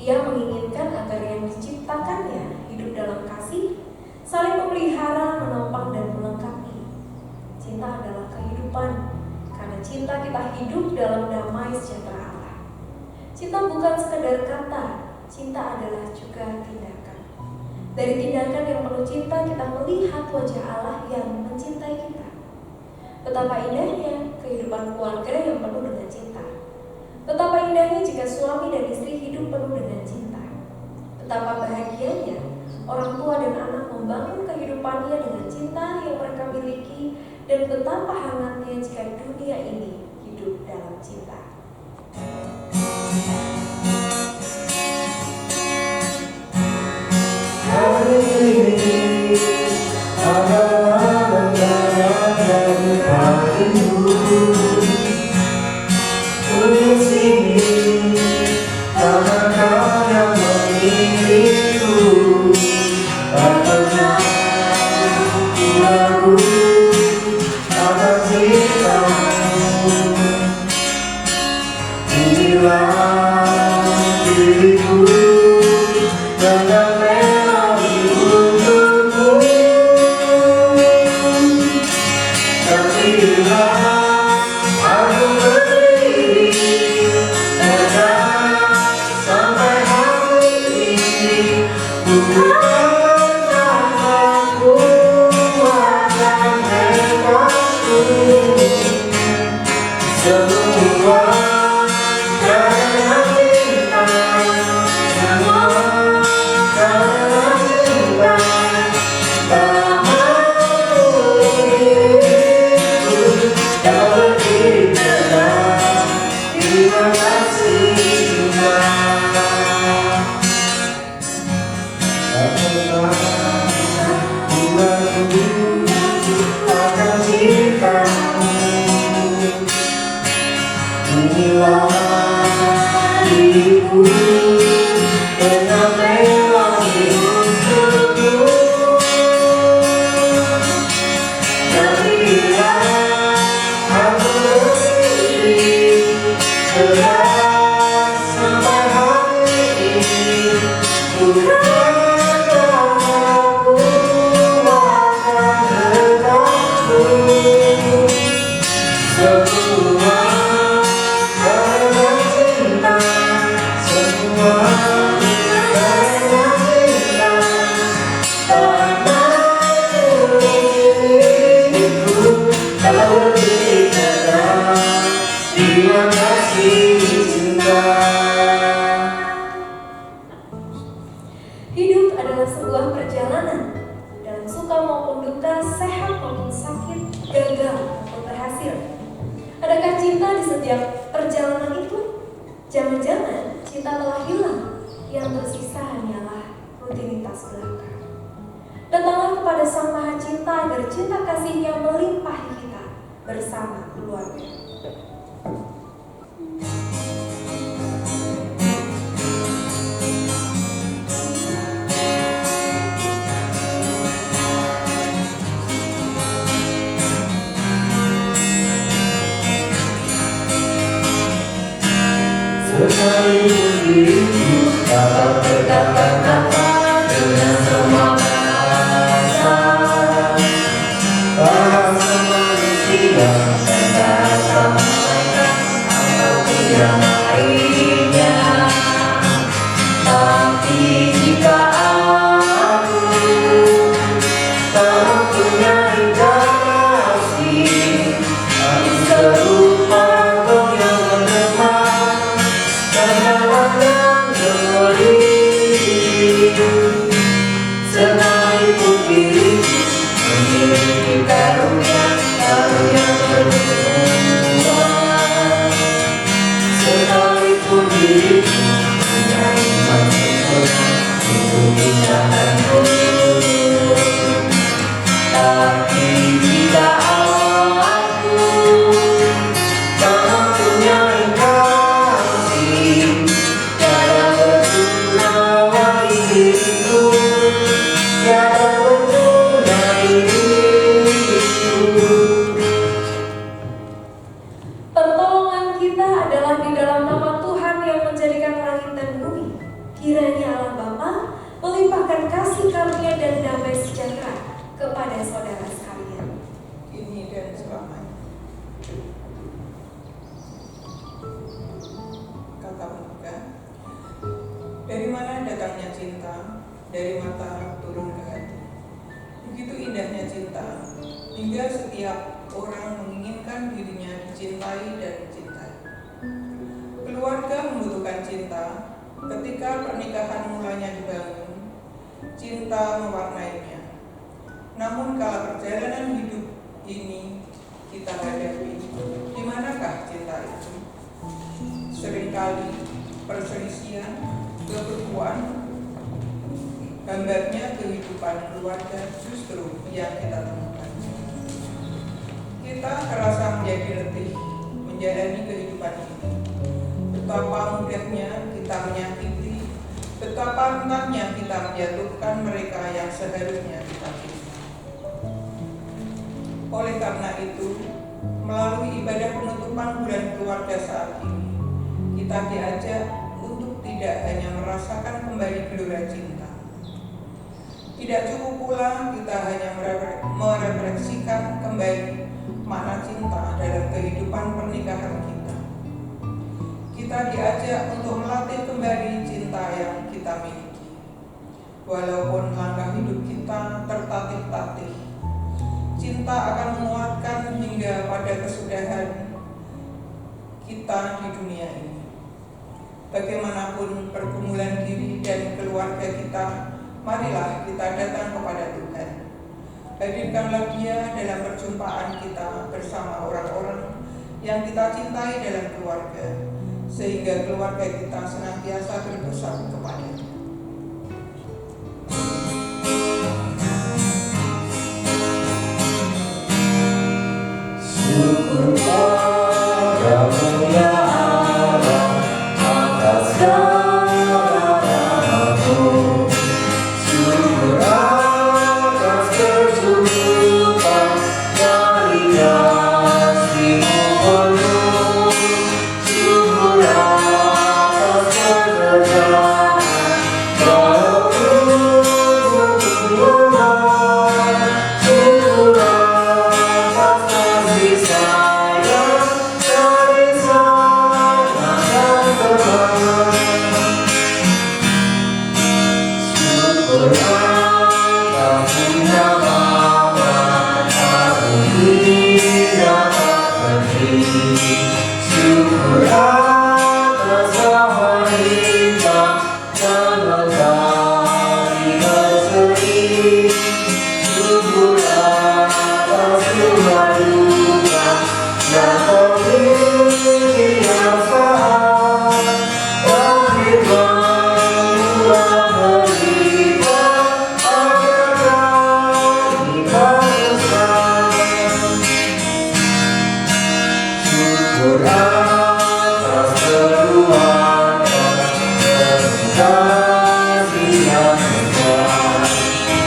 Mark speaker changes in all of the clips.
Speaker 1: Ia menginginkan agar yang diciptakannya hidup dalam kasih, saling memelihara, menopang, dan melengkapi. Cinta adalah kehidupan. Karena cinta kita hidup dalam damai sejahtera Allah. Cinta bukan sekedar kata, cinta adalah juga tindakan. Dari tindakan yang penuh cinta, kita melihat wajah Allah yang mencintai kita. Betapa indahnya kehidupan keluarga yang penuh dengan cinta. Betapa indahnya jika suami dan istri hidup penuh dengan cinta. Betapa bahagianya orang tua dan anak membangun kehidupannya dengan cinta yang mereka miliki, dan betapa hangatnya jika dunia ini hidup dalam cinta.
Speaker 2: Hari ini adalah dari padamu. Di sini karena Kau yang memilihku. Tak pernah ku ragu akan cintamu. Inilah diriku dengan melodi untukmu. Dan bila aku berdiri tegak sampai hari ini, bukan karena ku akan hebatku. Semua karena cinta, semua karena cinta. Tak mau diriku tak berdiri tegak. Terima kasih cinta. Tak pernah ku ragu akan cintamu. Inilah diriku dengan melodi untukmu. Dan bila aku berdiri tegak sampai hari ini, bukan karena ku akan hentakku. Semua karena cinta, semua karena cinta. Tak mau diriku tak berdiri tegak. Terima kasih cinta.
Speaker 1: Hidup adalah sebuah perjalanan. Dalam suka maupun duka, sehat maupun sakit, gagal maupun berhasil. Adakah cinta di setiap perjalanan itu? Jangan-jangan cinta telah hilang. Yang tersisa hanyalah rutinitas belaka. Datanglah kepada Sang Maha Cinta agar cinta kasihnya melimpahi kita bersama keluarga.
Speaker 2: Sekalipun diriku dapat berkata-kata dengan semua bahasa, bahasa manusia dan bahasa malaikat atau yang lainnya. Tapi jika aku tak mempunyai kasih, aku serupa kau yang menemani dan geli. Sekalipun diriku memiliki karunia kedua, sekalipun diriku punya iman sempurna untuk tindakanku, tapi jika aku tak mempunyai kasih, tiada berguna bagi diriku, tiada berguna diriku.
Speaker 1: Pertolongan kita adalah di dalam nama Tuhan yang menjadikan langit dan bumi.
Speaker 3: datangnya cinta dari mata turun ke hati. Begitu indahnya cinta, hingga setiap orang menginginkan dirinya dicintai dan dicintai. Keluarga membutuhkan cinta. Ketika pernikahan mulanya dibangun, cinta mewarnainya. Namun kalau perjalanan hidup ini kita hadapi, di manakah cinta itu? Seringkali perselisihan, kebekuan, gambarnya kehidupan keluarga justru yang kita temukan. Kita terasa menjadi letih menjalani kehidupan ini. Betapa mudahnya kita menyakiti, betapa rentangnya kita menjatuhkan mereka yang seharusnya kita cintai. Oleh karena itu, melalui ibadah penutupan bulan keluarga saat ini, kita diajak untuk tidak hanya merasakan kembali gelora cinta. Tidak cukup pula kita hanya merefleksikan kembali makna cinta dalam kehidupan pernikahan kita. Kita diajak untuk melatih kembali cinta yang kita miliki. Walaupun langkah hidup kita tertatih-tatih, cinta akan menguatkan hingga pada kesudahan kita di dunia ini. Bagaimanapun pergumulan diri dan keluarga kita, marilah kita datang kepada Tuhan. Hadirkanlah Dia dalam perjumpaan kita bersama orang-orang yang kita cintai dalam keluarga, sehingga keluarga kita senantiasa berpusat kepada-Nya.
Speaker 2: Syukur padamu ya Allah atas segala-Mu. Syukur atas kecukupan dari kasih-Mu penuh. Syukur atas keberkahan dalam tubuh-Mu. Syukur atas kasih sayang dari sana dan kemana. Syukur atas cinta mawar ini dapat berdiri. Syukur atas rahmat hitam dan mentari berseri. Syukur atas luka duka dan pemilihan dan firman-Mu berita agar kami bersama. Syukur atas keluarga kasih yang besar.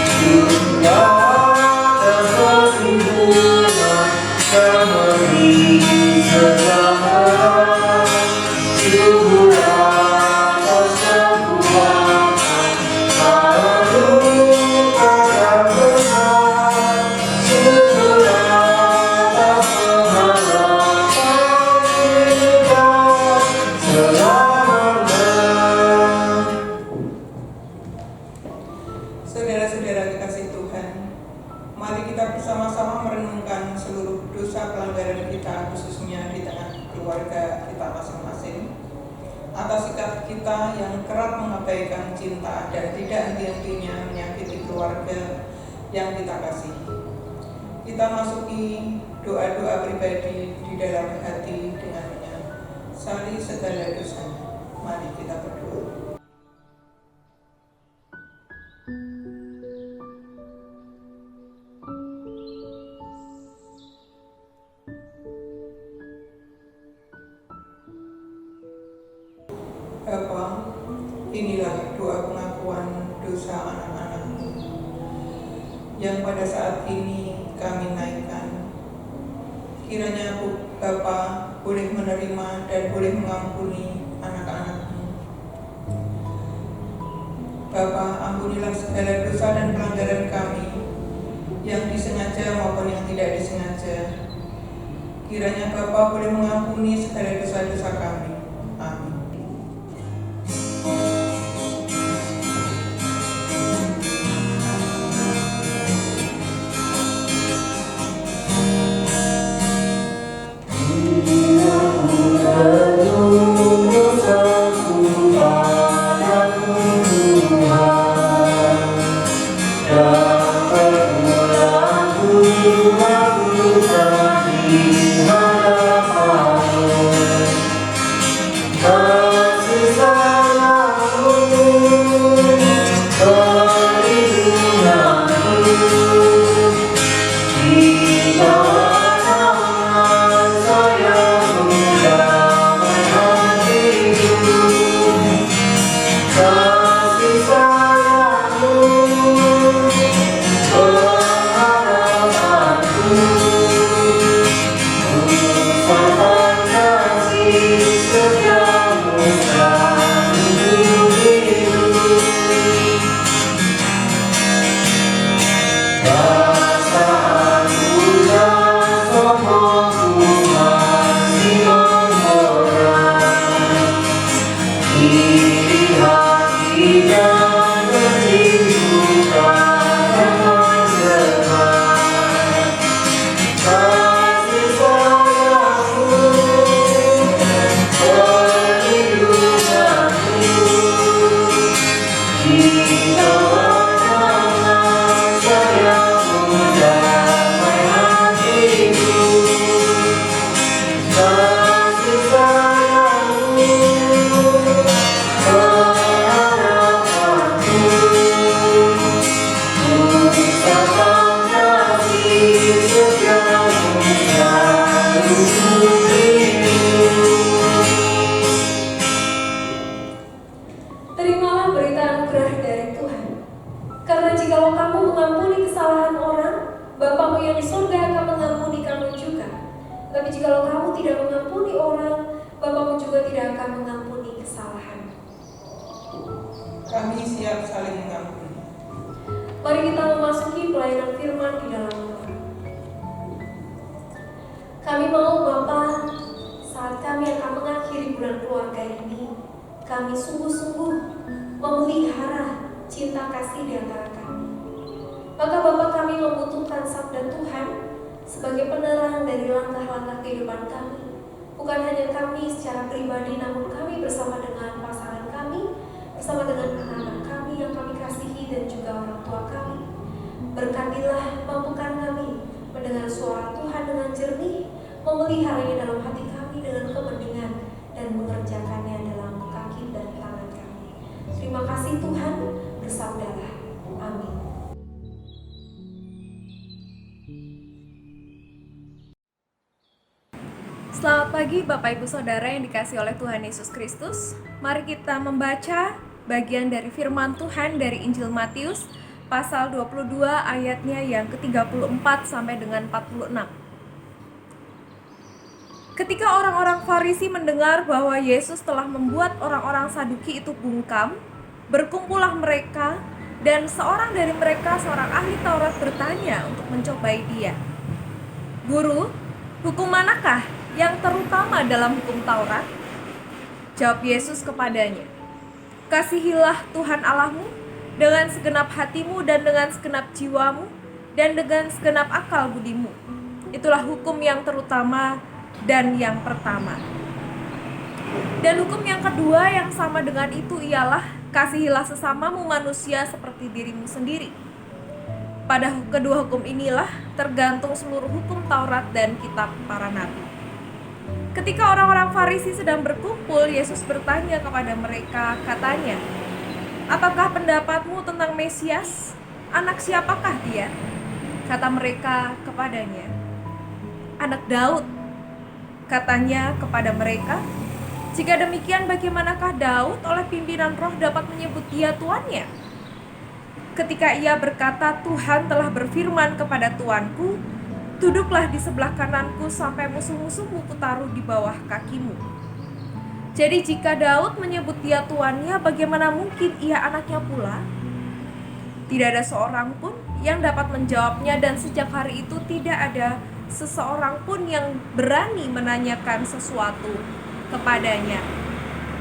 Speaker 2: Syukur atas perlindungan memberi sejahtera. Syukur atas kekuatan luka dan besar. Syukur atas pengharapan kita selamanya.
Speaker 3: Saudara-saudara kekasih Tuhan, mari kita bersama-sama merenungkan seluruh dosa pelanggaran kita, khususnya di tengah keluarga kita masing-masing, atas sikap kita yang kerap mengabaikan cinta dan tidak henti-hentinya menyakiti keluarga yang kita kasihi. Kita masuki doa-doa pribadi di dalam hati dengan menyesali segala dosanya. Mari kita berdoa. Bapa, inilah doa pengakuan dosa anak-anak-Mu yang pada saat ini kami naikkan. Kiranya Bapa boleh menerima dan boleh mengampuni anak-anak-Mu. Bapa, ampunilah segala dosa dan pelanggaran kami yang disengaja maupun yang tidak disengaja. Kiranya Bapa boleh mengampuni segala dosa-dosa kami. Amin.
Speaker 2: kasih sayangmu, perlindunganmu, di bawah naungan sayangmu damai hatiku. Kasih sayangmu, pengharapanku, usapan kasih setiamu selalu hidup. Perasaanku dan sombongku masih mengorak, iri hati dan berlimpahkan dengan semangat. Kasih sayangmu, perlindunganmu, di bawah naungan sayangmu damai hatiku. Kasih sayangmu, pengharapanku, usapan kasih setiamu selalu hidup.
Speaker 1: Terimalah berita anugerah dari Tuhan. Karena jikalau kamu mengampuni kesalahan orang, Bapamu yang di surga akan mengampuni kamu juga. Tapi jikalau kamu tidak mengampuni orang, Bapamu juga tidak akan mengampuni kesalahan.
Speaker 3: Kami siap saling mengampuni.
Speaker 1: Mari kita memasuki pelayanan firman di dalam Tuhan. Kami mau Bapa, saat kami akan mengakhiri bulan keluarga ini, kami sungguh-sungguh memelihara cinta kasih di antara kami. Maka Bapa, kami membutuhkan sabda Tuhan sebagai penerang dari langkah-langkah kehidupan kami. Bukan hanya kami secara pribadi, namun kami bersama dengan pasangan kami, bersama dengan anak-anak kami yang kami kasihi dan juga orang tua kami. Berkatilah, mampukan kami mendengar suara Tuhan dengan jernih, memeliharanya dalam hati kami dengan kepentingan, dan mengerjakannya dalam kaki dan tangan kami. Terima kasih Tuhan, bersabdalah. Amin.
Speaker 4: Selamat pagi Bapak Ibu Saudara yang dikasihi oleh Tuhan Yesus Kristus. Mari kita membaca bagian dari firman Tuhan dari Injil Matius pasal 22 ayatnya yang ke-34 sampai dengan 46. Ketika orang-orang Farisi mendengar bahwa Yesus telah membuat orang-orang Saduki itu bungkam, berkumpullah mereka, dan seorang dari mereka, seorang ahli Taurat, bertanya untuk mencobai dia. "Guru, hukum manakah yang terutama dalam hukum Taurat?" Jawab Yesus kepadanya, "Kasihilah Tuhan Allahmu dengan segenap hatimu dan dengan segenap jiwamu dan dengan segenap akal budimu. Itulah hukum yang terutama dan yang pertama. Dan hukum yang kedua yang sama dengan itu ialah, kasihilah sesamamu manusia seperti dirimu sendiri. Pada kedua hukum inilah tergantung seluruh hukum Taurat dan kitab para nabi." Ketika orang-orang Farisi sedang berkumpul, Yesus bertanya kepada mereka, katanya, "Apakah pendapatmu tentang Mesias? Anak siapakah dia?" Kata mereka kepadanya, "Anak Daud." Katanya kepada mereka, "Jika demikian, bagaimanakah Daud oleh pimpinan roh dapat menyebut dia tuannya? Ketika ia berkata, 'Tuhan telah berfirman kepada Tuanku, duduklah di sebelah kananku sampai musuh-musuhmu kutaruh di bawah kakimu.' Jadi jika Daud menyebut dia tuannya, bagaimana mungkin ia anaknya pula?" Tidak ada seorang pun yang dapat menjawabnya, dan sejak hari itu tidak ada seseorang pun yang berani menanyakan sesuatu kepadanya.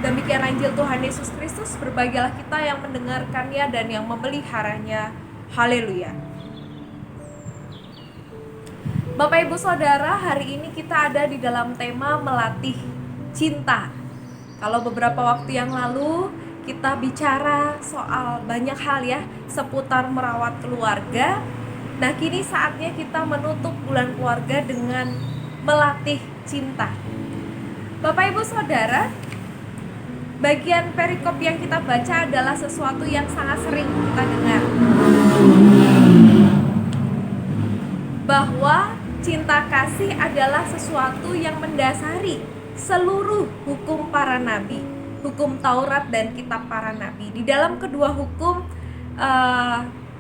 Speaker 4: Demikianlah Injil Tuhan Yesus Kristus. Berbahagialah kita yang mendengarkannya dan yang memeliharanya. Haleluya. Bapak Ibu Saudara, hari ini kita ada di dalam tema melatih cinta. Kalau beberapa waktu yang lalu kita bicara soal banyak hal ya, seputar merawat keluarga. Nah, kini saatnya kita menutup bulan keluarga dengan melatih cinta. Bapak Ibu Saudara, bagian perikop yang kita baca adalah sesuatu yang sangat sering kita dengar, bahwa cinta kasih adalah sesuatu yang mendasari seluruh hukum para nabi, hukum Taurat dan kitab para nabi. Di dalam kedua hukum,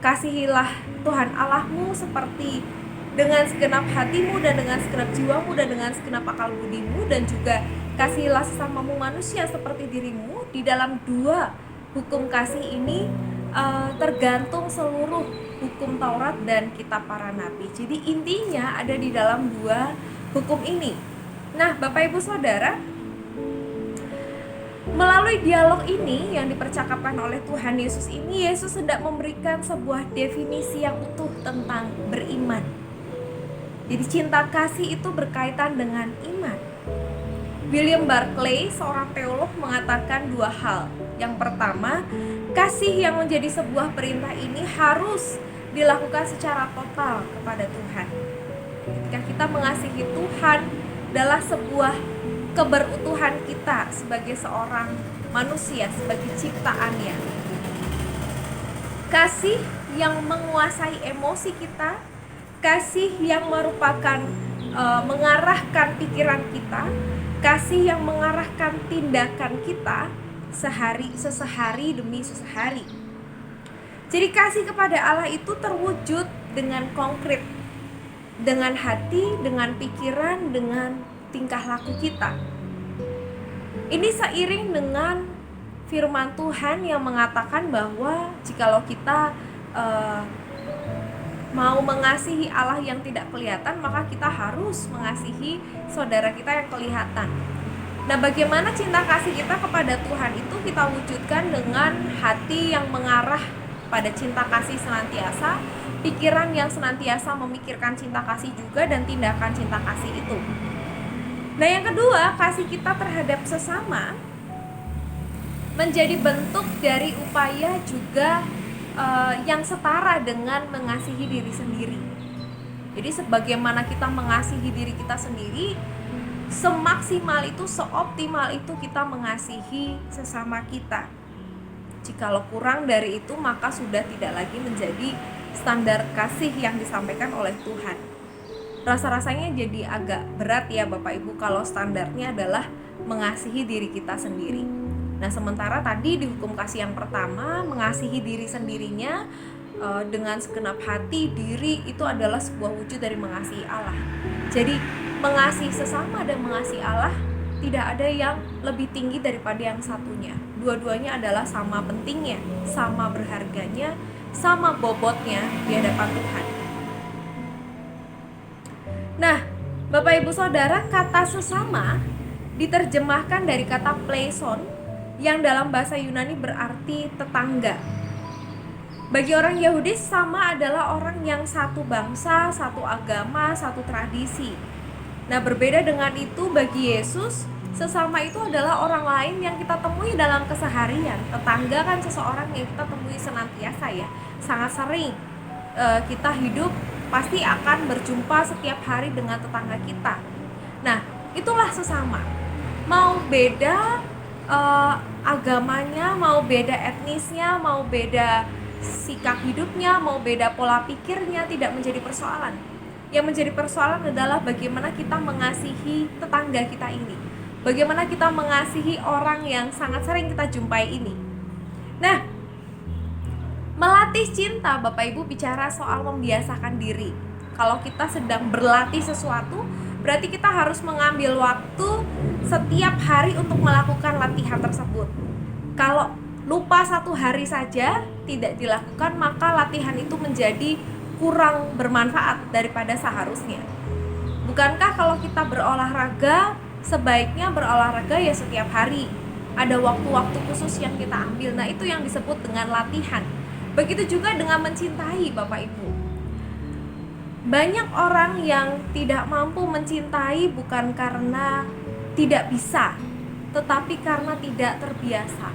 Speaker 4: kasihilah Tuhan Allahmu seperti dengan segenap hatimu dan dengan segenap jiwamu dan dengan segenap akal budimu, dan juga kasihilah sesamamu manusia seperti dirimu. Di dalam dua hukum kasih ini tergantung seluruh hukum Taurat dan kitab para nabi. Jadi intinya ada di dalam dua hukum ini. Nah, Bapak Ibu Saudara, melalui dialog ini yang dipercakapkan oleh Tuhan Yesus ini, Yesus hendak memberikan sebuah definisi yang utuh tentang beriman. Jadi cinta kasih itu berkaitan dengan iman. William Barclay, seorang teolog, mengatakan dua hal. Yang pertama, kasih yang menjadi sebuah perintah ini harus dilakukan secara total kepada Tuhan. Ketika kita mengasihi Tuhan adalah sebuah keberutuhan kita sebagai seorang manusia, sebagai ciptaannya. Kasih yang menguasai emosi kita, kasih yang merupakan mengarahkan pikiran kita, kasih yang mengarahkan tindakan kita sesehari demi sesehari. Jadi kasih kepada Allah itu terwujud dengan konkret, dengan hati, dengan pikiran, dengan tingkah laku kita. Ini seiring dengan firman Tuhan yang mengatakan bahwa jikalau kita mau mengasihi Allah yang tidak kelihatan, maka kita harus mengasihi saudara kita yang kelihatan. Nah, bagaimana cinta kasih kita kepada Tuhan itu kita wujudkan dengan hati yang mengarah pada cinta kasih senantiasa, pikiran yang senantiasa memikirkan cinta kasih juga, dan tindakan cinta kasih itu. Nah, yang kedua, kasih kita terhadap sesama menjadi bentuk dari upaya juga yang setara dengan mengasihi diri sendiri. Jadi sebagaimana kita mengasihi diri kita sendiri, semaksimal itu, seoptimal itu kita mengasihi sesama kita. Jikalau kurang dari itu, maka sudah tidak lagi menjadi standar kasih yang disampaikan oleh Tuhan. Rasa-rasanya jadi agak berat ya Bapak Ibu kalau standarnya adalah mengasihi diri kita sendiri. Nah, sementara tadi di hukum kasih yang pertama, mengasihi diri sendirinya dengan segenap hati, diri itu adalah sebuah wujud dari mengasihi Allah. Jadi mengasihi sesama dan mengasihi Allah tidak ada yang lebih tinggi daripada yang satunya. Dua-duanya adalah sama pentingnya, sama berharganya, sama bobotnya di hadapan Tuhan. Nah, Bapak Ibu Saudara, kata sesama diterjemahkan dari kata pleison yang dalam bahasa Yunani berarti tetangga. Bagi orang Yahudi, sesama adalah orang yang satu bangsa, satu agama, satu tradisi. Nah, berbeda dengan itu bagi Yesus, sesama itu adalah orang lain yang kita temui dalam keseharian. Tetangga kan seseorang yang kita temui senantiasa ya, sangat sering kita hidup pasti akan berjumpa setiap hari dengan tetangga kita. Nah, itulah sesama. Mau beda agamanya, mau beda etnisnya, mau beda sikap hidupnya, mau beda pola pikirnya, tidak menjadi persoalan. Yang menjadi persoalan adalah bagaimana kita mengasihi tetangga kita ini, bagaimana kita mengasihi orang yang sangat sering kita jumpai ini. Nah, melatih cinta, Bapak Ibu bicara soal membiasakan diri. Kalau kita sedang berlatih sesuatu, berarti kita harus mengambil waktu setiap hari untuk melakukan latihan tersebut. Kalau lupa satu hari saja tidak dilakukan, maka latihan itu menjadi kurang bermanfaat daripada seharusnya. Bukankah kalau kita berolahraga, sebaiknya berolahraga ya setiap hari, ada waktu-waktu khusus yang kita ambil. Nah, itu yang disebut dengan latihan. Begitu juga dengan mencintai, Bapak Ibu. Banyak orang yang tidak mampu mencintai bukan karena tidak bisa, tetapi karena tidak terbiasa.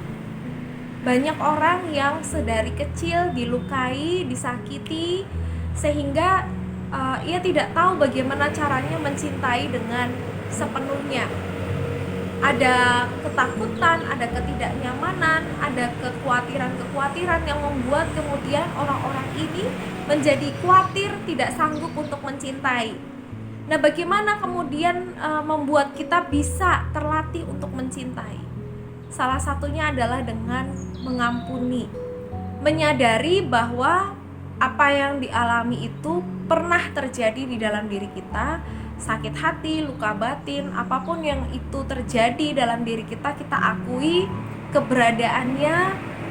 Speaker 4: Banyak orang yang sedari kecil dilukai, disakiti, sehingga ia tidak tahu bagaimana caranya mencintai dengan sepenuhnya. ada ketakutan, ada ketidaknyamanan, ada kekhawatiran-kekhawatiran yang membuat kemudian orang-orang ini menjadi khawatir, tidak sanggup untuk mencintai. Nah, bagaimana kemudian membuat kita bisa terlatih untuk mencintai? Salah satunya adalah dengan mengampuni, menyadari bahwa apa yang dialami itu pernah terjadi di dalam diri kita, sakit hati, luka batin, apapun yang itu terjadi dalam diri kita, kita akui keberadaannya.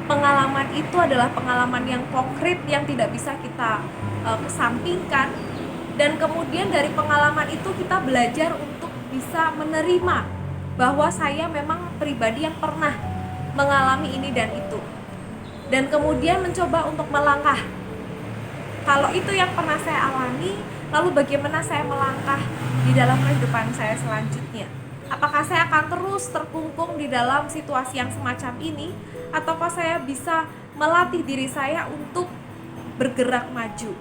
Speaker 4: Pengalaman itu adalah pengalaman yang konkret yang tidak bisa kita kesampingkan, dan kemudian dari pengalaman itu kita belajar untuk bisa menerima bahwa saya memang pribadi yang pernah mengalami ini dan itu, dan kemudian mencoba untuk melangkah. Kalau itu yang pernah saya alami, lalu bagaimana saya melangkah di dalam kehidupan saya selanjutnya? Apakah saya akan terus terkungkung di dalam situasi yang semacam ini, ataukah saya bisa melatih diri saya untuk bergerak maju?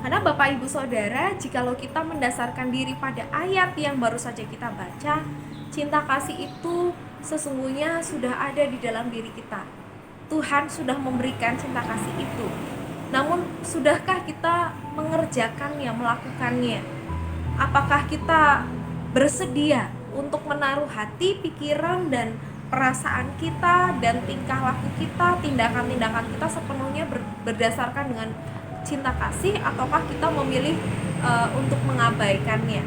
Speaker 4: Karena Bapak Ibu Saudara, jikalau kita mendasarkan diri pada ayat yang baru saja kita baca, cinta kasih itu sesungguhnya sudah ada di dalam diri kita. Tuhan sudah memberikan cinta kasih itu. Namun, sudahkah kita mengerjakannya, melakukannya? Apakah kita bersedia untuk menaruh hati, pikiran, dan perasaan kita, dan tingkah laku kita, tindakan-tindakan kita sepenuhnya berdasarkan dengan cinta kasih, ataukah kita memilih untuk mengabaikannya?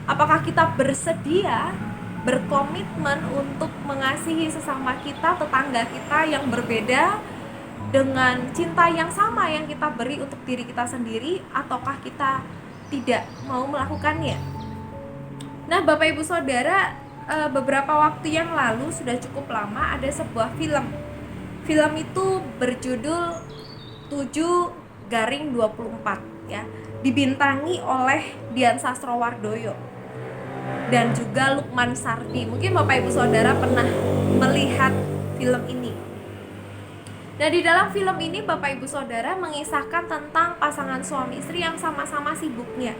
Speaker 4: Apakah kita bersedia, berkomitmen untuk mengasihi sesama kita, tetangga kita yang berbeda, dengan cinta yang sama yang kita beri untuk diri kita sendiri, ataukah kita tidak mau melakukannya? Nah, Bapak Ibu Saudara, beberapa waktu yang lalu, sudah cukup lama, ada sebuah film. Film itu berjudul 7/24 ya, dibintangi oleh Dian Sastrowardoyo dan juga Lukman Sardi. Mungkin Bapak Ibu Saudara pernah melihat film ini. Nah, di dalam film ini Bapak Ibu Saudara mengisahkan tentang pasangan suami istri yang sama-sama sibuknya,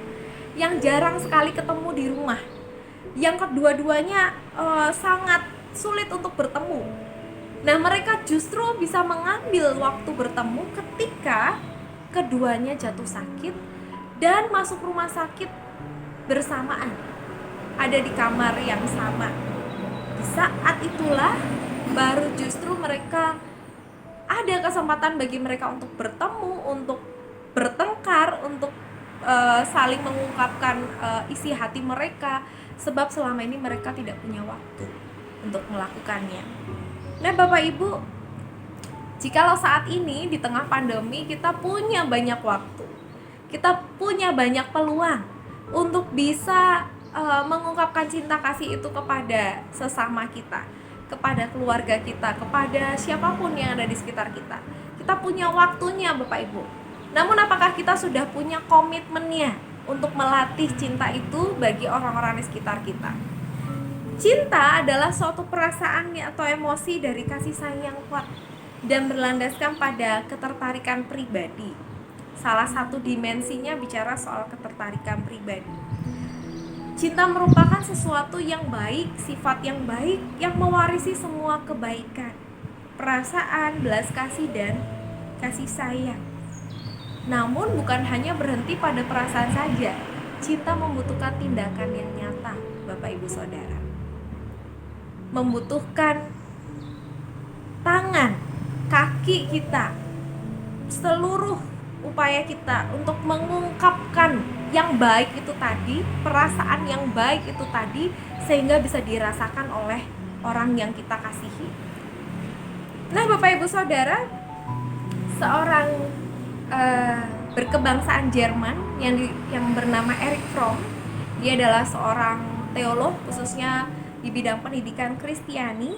Speaker 4: yang jarang sekali ketemu di rumah, yang kedua-duanya sangat sulit untuk bertemu. Nah, mereka justru bisa mengambil waktu bertemu ketika keduanya jatuh sakit dan masuk rumah sakit bersamaan, ada di kamar yang sama. Di saat itulah baru justru mereka ada kesempatan bagi mereka untuk bertemu, untuk bertengkar, untuk saling mengungkapkan isi hati mereka, sebab selama ini mereka tidak punya waktu untuk melakukannya. Nah, Bapak Ibu, jikalau saat ini di tengah pandemi kita punya banyak waktu, kita punya banyak peluang untuk bisa mengungkapkan cinta kasih itu kepada sesama kita, kepada keluarga kita, kepada siapapun yang ada di sekitar kita. Kita punya waktunya, Bapak Ibu. Namun apakah kita sudah punya komitmennya untuk melatih cinta itu bagi orang-orang di sekitar kita? Cinta adalah suatu perasaan atau emosi dari kasih sayang yang kuat dan berlandaskan pada ketertarikan pribadi. Salah satu dimensinya bicara soal ketertarikan pribadi. Cinta merupakan sesuatu yang baik, sifat yang baik, yang mewarisi semua kebaikan, perasaan, belas kasih, dan kasih sayang. Namun bukan hanya berhenti pada perasaan saja. Cinta membutuhkan tindakan yang nyata, Bapak Ibu Saudara. Membutuhkan tangan, kaki kita, seluruh upaya kita untuk mengungkapkan yang baik itu tadi, perasaan yang baik itu tadi, sehingga bisa dirasakan oleh orang yang kita kasihi. Nah, Bapak Ibu Saudara, seorang berkebangsaan Jerman yang bernama Erich Fromm, dia adalah seorang teolog khususnya di bidang pendidikan Kristiani.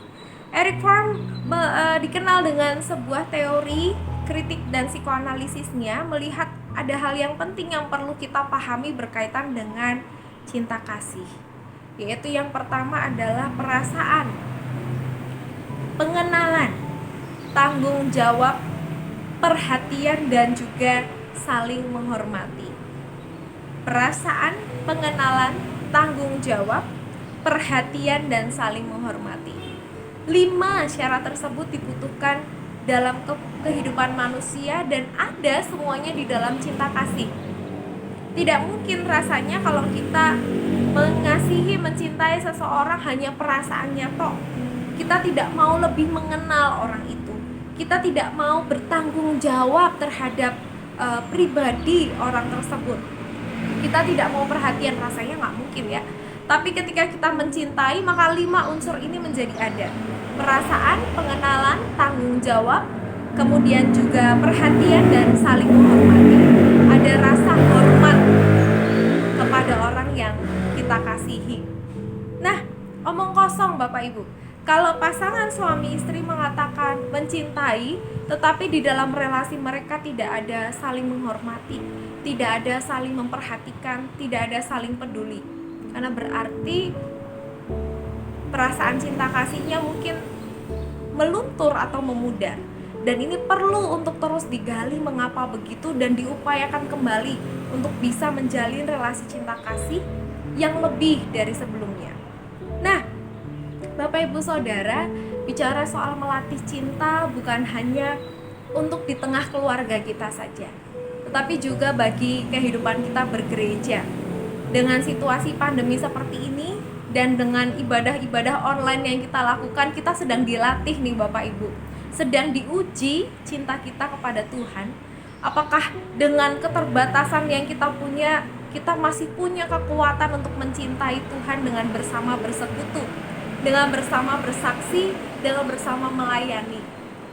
Speaker 4: Erich Fromm dikenal dengan sebuah teori kritik dan psikoanalisisnya, melihat ada hal yang penting yang perlu kita pahami berkaitan dengan cinta kasih, yaitu yang pertama adalah perasaan, pengenalan, tanggung jawab, perhatian, dan juga saling menghormati. Perasaan, pengenalan, tanggung jawab, perhatian, dan saling menghormati. 5 syarat tersebut dibutuhkan dalam kehidupan manusia dan ada semuanya di dalam cinta kasih. Tidak mungkin rasanya kalau kita mengasihi, mencintai seseorang hanya perasaannya tok. Kita tidak mau lebih mengenal orang itu. Kita tidak mau bertanggung jawab terhadap pribadi orang tersebut. Kita tidak mau perhatian, rasanya nggak mungkin ya. Tapi ketika kita mencintai, maka 5 unsur ini menjadi ada. Perasaan, pengenalan, tanggung jawab, kemudian juga perhatian dan saling menghormati. Ada rasa hormat kepada orang yang kita kasihi. Nah, omong kosong Bapak Ibu. Kalau pasangan suami istri mengatakan mencintai, tetapi di dalam relasi mereka tidak ada saling menghormati, tidak ada saling memperhatikan, tidak ada saling peduli. Karena berarti perasaan cinta kasihnya mungkin meluntur atau memudar. Dan ini perlu untuk terus digali mengapa begitu dan diupayakan kembali untuk bisa menjalin relasi cinta kasih yang lebih dari sebelumnya. Nah, Bapak Ibu Saudara, bicara soal melatih cinta bukan hanya untuk di tengah keluarga kita saja, tetapi juga bagi kehidupan kita bergereja. Dengan situasi pandemi seperti ini dan dengan ibadah-ibadah online yang kita lakukan, kita sedang dilatih nih Bapak Ibu, sedang diuji cinta kita kepada Tuhan. Apakah dengan keterbatasan yang kita punya, kita masih punya kekuatan untuk mencintai Tuhan dengan bersama bersekutu, dengan bersama bersaksi, dengan bersama melayani.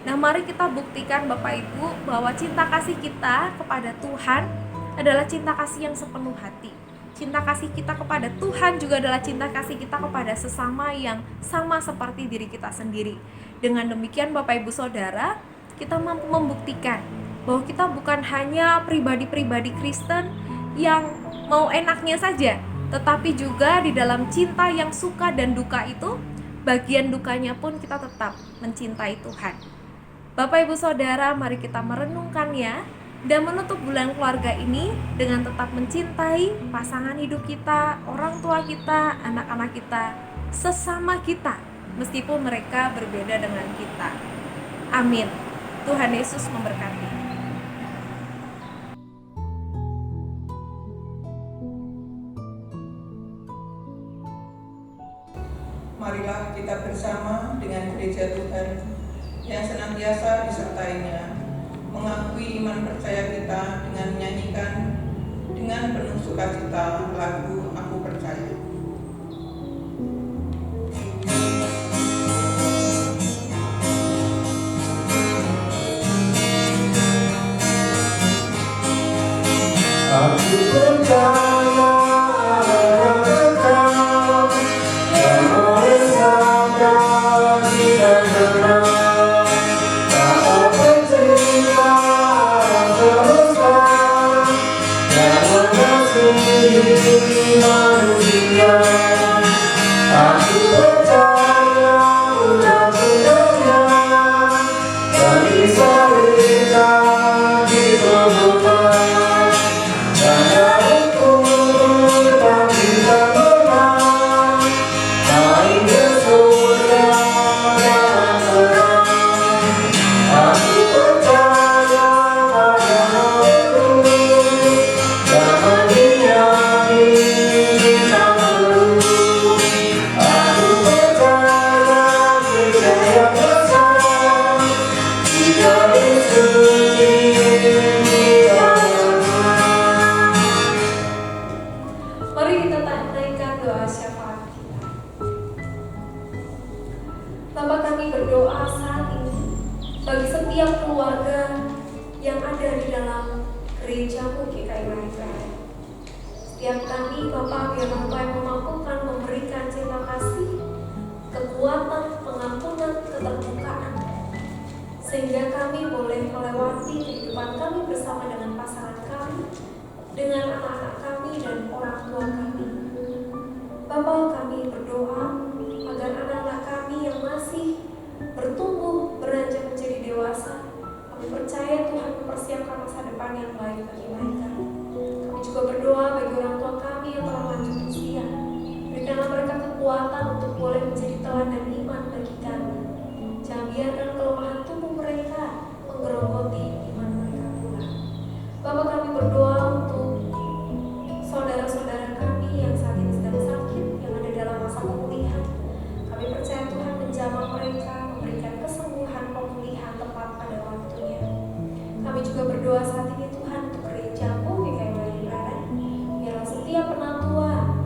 Speaker 4: Nah, mari kita buktikan Bapak Ibu bahwa cinta kasih kita kepada Tuhan adalah cinta kasih yang sepenuh hati. Cinta kasih kita kepada Tuhan juga adalah cinta kasih kita kepada sesama yang sama seperti diri kita sendiri. Dengan demikian Bapak Ibu Saudara, kita mampu membuktikan bahwa kita bukan hanya pribadi-pribadi Kristen yang mau enaknya saja, tetapi juga di dalam cinta yang suka dan duka itu, bagian dukanya pun kita tetap mencintai Tuhan. Bapak Ibu Saudara, mari kita merenungkannya dan menutup bulan keluarga ini dengan tetap mencintai pasangan hidup kita, orang tua kita, anak-anak kita, sesama kita, meskipun mereka berbeda dengan kita. Amin. Tuhan Yesus memberkati.
Speaker 3: Marilah kita bersama dengan gereja Tuhan yang senantiasa disertainya, mengakui iman percaya kita dengan menyanyikan dengan penuh sukacita lagu Aku Percaya.
Speaker 2: Aku percaya ada Engkau yang oleh sadar tidak tenang, tak pencipta semesta yang mengasihi manusia. Aku percaya undang-undangnya dan disalikan di Golgota.
Speaker 1: Mari kita naikkan doa syafaat kita. Bapa, kami berdoa saat ini bagi setiap keluarga yang ada di dalam gereja-Mu GKI Manifest. Setiap kami, Bapa, biar Engkau yang memampukan memberikan cinta kasih, kekuatan, pengampunan, keterbukaan, sehingga kami boleh melewati kehidupan kami bersama dengan pasangan kami, dengan anak-anak kami dan orang tua kami. Bapa, kami berdoa agar anak-anak kami yang masih bertumbuh, beranjak menjadi dewasa, kami percaya Tuhan mempersiapkan masa depan yang baik bagi mereka. Kami juga berdoa bagi orang tua kami yang telah lanjut usia, Berikanlah mereka kekuatan untuk boleh menjadi teladan iman bagi kami. Jangan biarkan kelemahan tubuh mereka menggerogoti iman mereka pula. Bapa, kami berdoa untuk saudara-saudara kami yang saat ini sedang sakit, yang ada dalam masa pemulihan. Kami percaya Tuhan menjamah mereka, memberikan kesembuhan, pemulihan tepat pada waktunya. Kami juga berdoa saat ini Tuhan untuk gereja-Mu GKI Bayu Barat. Biarlah setiap penatua,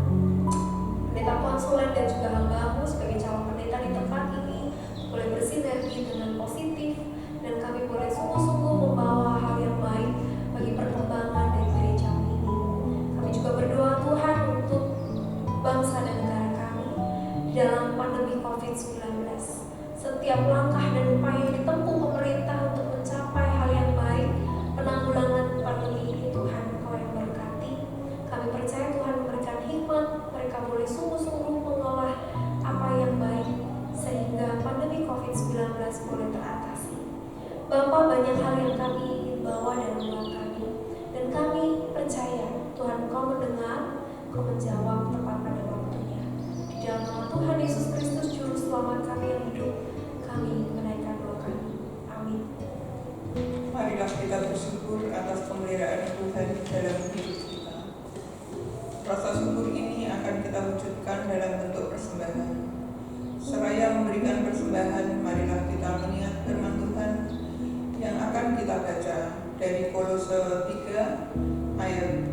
Speaker 1: pendeta konsulen dan juga hamba-Mu sebagai calon pendeta di tempat ini boleh bersinergi dengan positif, dan kami boleh sungguh-sungguh membawa hal yang baik bagi perkembangan dari gereja ini. Kami juga berdoa Tuhan untuk bangsa dan negara kami di dalam pandemi COVID-19. Setiap langkah dan upaya yang ditempuh pemerintah untuk mencapai hal yang baik, penanggulangan pandemi ini Tuhan Engkau yang berkati. Kami percaya Tuhan memberikan hikmat, mereka boleh sungguh-sungguh mengolah apa yang baik sehingga pandemi COVID-19 boleh teratasi. Bapa, banyak hal yang kami ingin bawa dalam doa kami, dan kami percaya Tuhan Engkau mendengar, Engkau menjawab tepat pada waktunya. Di dalam nama Tuhan Yesus Kristus Juru Selamat kami yang hidup, kami menaikkan doa kami. Amin.
Speaker 3: Marilah kita bersyukur atas pemeliharaan Tuhan dalam hidup kita. Rasa syukur ini akan kita wujudkan dalam bentuk persembahan. Seraya memberikan persembahan, marilah kita mengingat firman Tuhan yang akan kita baca dari Kolose 3 ayat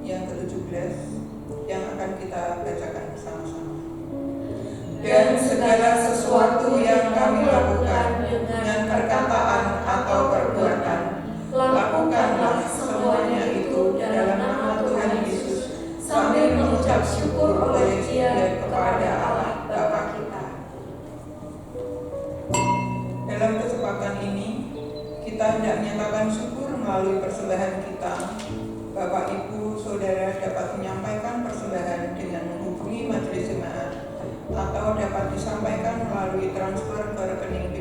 Speaker 3: yang ke-17 yang akan kita bacakan bersama-sama. Dan segala sesuatu yang kami lakukan dengan perkataan atau perbuatan, lakukanlah semuanya itu dalam nama Tuhan Yesus, sambil mengucap syukur oleh Dia kepada Allah Bapa kita. Dalam kesempatan ini, kita hendak menyatakan syukur melalui persembahan kita. Bapak, Ibu, Saudara dapat menyampaikan persembahan dengan menghubungi majelis jemaat atau dapat disampaikan melalui transfer ke rekening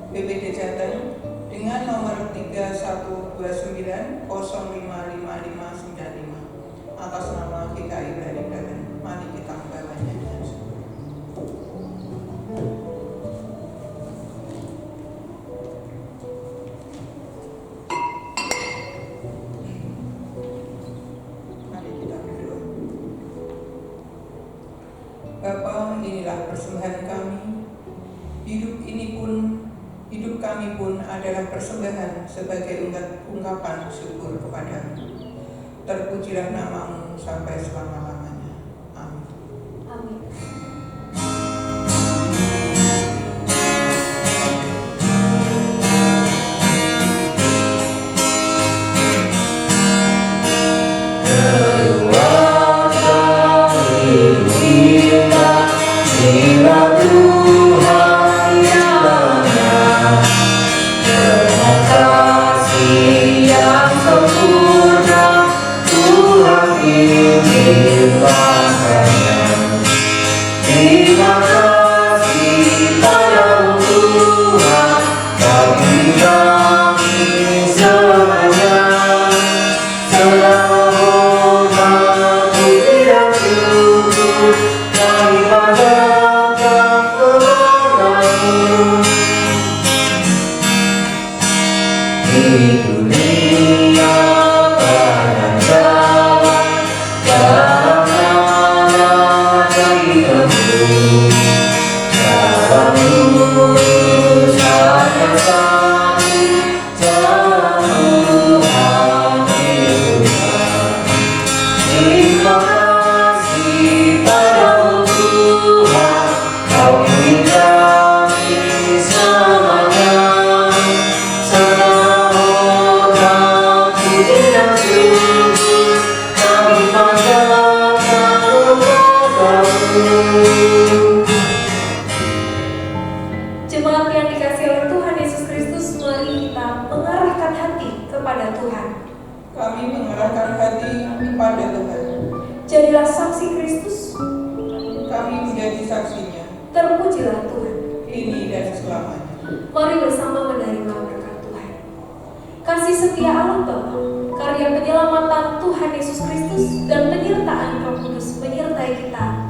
Speaker 3: BPD Jateng dengan nomor 3129055595 atas nama GKI Bayu Barat. Mari kita membawanya dengan syukur. Mari kita berdoa. Bapa, inilah persembahan kami. Hidup kami pun adalah persembahan sebagai ungkapan syukur kepadamu. Terpujilah nama-Mu sampai selama-lamanya. Amin.
Speaker 1: Amin. Jemaat yang dikasihi oleh Tuhan Yesus Kristus, mari kita mengarahkan hati kepada Tuhan.
Speaker 3: Kami mengarahkan hati kepada Tuhan.
Speaker 1: Jadilah saksi Kristus,
Speaker 3: Kami menjadi saksinya,
Speaker 1: terpujilah Tuhan.
Speaker 3: kini dan selamanya.
Speaker 1: Mari bersama menerima berkat Tuhan. Kasih setia Allah Bapa, karya penyelamatan Tuhan Yesus Kristus, dan penyertaan Roh Kudus menyertai kita